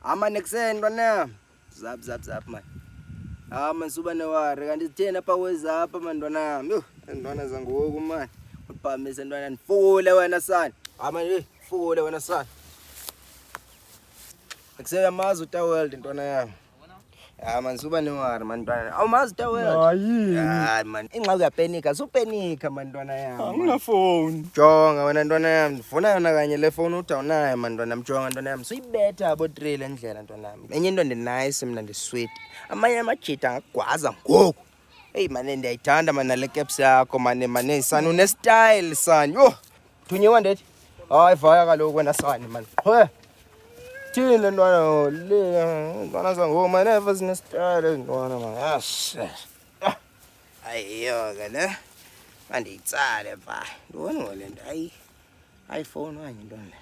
Ama nekuseni ntwana. Zap man. Man suba newari kanti sithena apha wezapha man ntwana. Yo, ntwana zangoku man. Uphamise ntwana ndifule wena sana. Man fule wena sana. Akuseyamazi uTaweld ntwana yami. Man suba newari man ntwana. Awumazi uTaweld? Hayi man ingxaki uyapenika, supenika man ntwana yami. Anginafoni. Jonga wena ntwana yami, ndifuna yona kanye le phone uthi awunayo man ntwana mjonga ntwana yami. Suyibetha abo 3 le ndlela ntwana yami. Enye into ndinice mina ndisweet. Amanye amajita angagwaza ngoku. Hey man ndiyayithanda man nale caps yakho man son une-style son. Yo, thunyiwa ndethi. Hayi vaya kaloku wena son man. Thini le ntwana le ntwana zangoku man eva zine-style ntwana man. Yash. Ayiyo-ke ne. Mandiyitsale pha. Ndibona ngole nto. Hayi iPhone wanye ntwana.